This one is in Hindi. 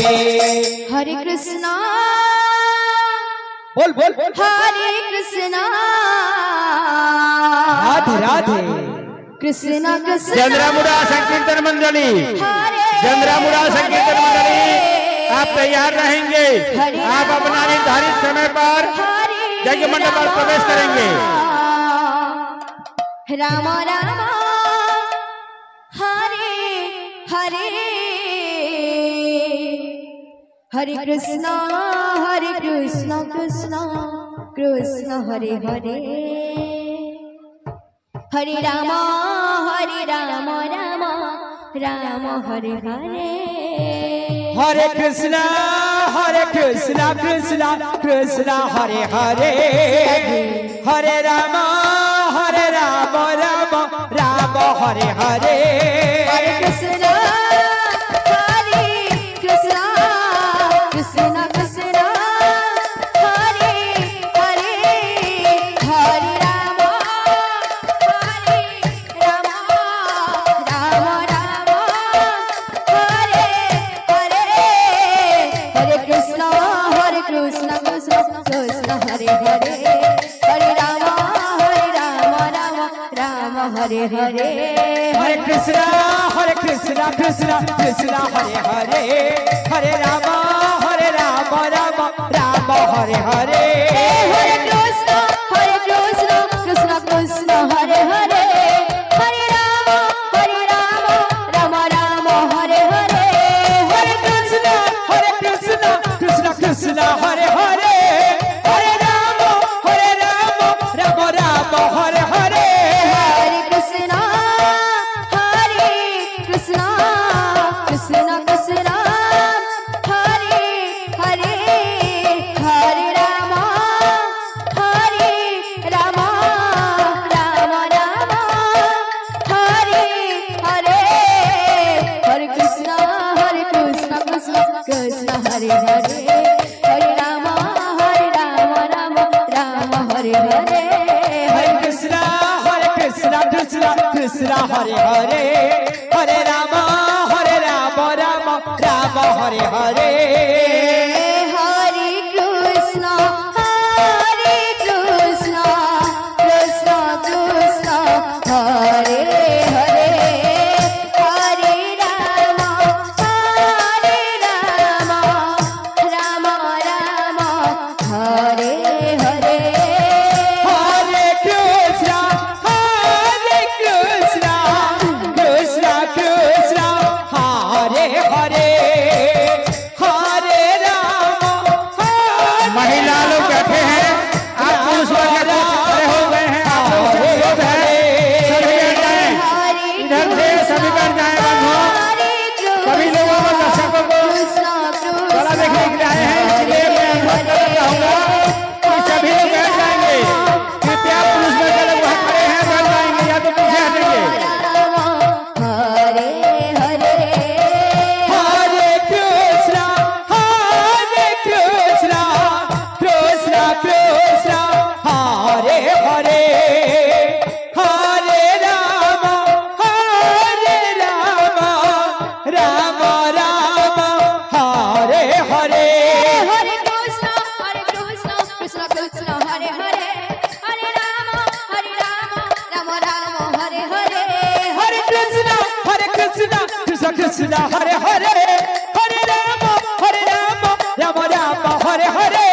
हरे कृष्णा बोल बोल बोल। हरे कृष्णा राधे राधे कृष्णा कृष्णा चंद्रमुड़ा संकीर्तन मंडली, चंद्रमुड़ा संकीर्तन मंडली आप तैयार रहेंगे। आप अपना निर्धारित समय पर यज्ञ मंडप पर प्रवेश करेंगे। राम राम हरे हरे हरे कृष्णा कृष्णा कृष्ण हरे हरे हरे राम राम राम हरे हरे हरे कृष्णा कृष्णा कृष्णा हरे हरे हरे राम राम राम हरे हरे हरे कृष्णा कृष्णा कृष्णा हरे हरे हरे राम राम राम हरे हरे हरे कृष्णा कृष्ण हरे हरे हरे राम राम हरे हरे हरे कृष्णा कृष्णा हरे हरे हरे राम राम राम हरे हरे हरे कृष्णा कृष्ण कृष्ण हरे हरे हरे राम राम राम हरे हरे हरे कृष्णा कृष्ण हरे हरे हरे राम राम राम हरे हरे हरे कृष्णा कृष्ण कृष्ण हरे हरे हरे राम राम राम हरे हरे हरे कृष्णा कृष्ण हरे हरे हरे राम राम हरे हरे हरे कृष्णा कृष्ण हरे हरे हरे राम राम राम हरे हरे हरे कृष्णा कृष्ण कृष्ण हरे हरे हरे राम राम राम हरे हरे हरे कृष्णा कृष्ण हरे हरे हरे राम महिला लोग बैठे हैं, आप पुरुष वर्ग के कुछ खड़े हो गए हैं। आप लोग सब लोग हैं, सभी बैठ जाएं। इधर से सभी बैठ जाएं। बंधुओं सभी लोगों को, दर्शकों को कला देखने के लिए आए हैं, इसलिए मैं अनुरोध करना चाहूंगा कि सभी लोग बैठ जाएंगे। कृपया पुरुष वर्ग के लोग वहाँ खड़े हैं बैठ जाएंगे या तो पीछे हटेंगे। हरे हरे हरे कृष्णा कृष्ण हरे हरे हरे राम राम राम हरे हरे हरे कृष्ण कृष्ण कृष्ण हरे हरे हरे राम राम राम हरे हरे हरे कृष्णा कृष्ण कृष्ण हरे हरे हरे राम राम राम हरे हरे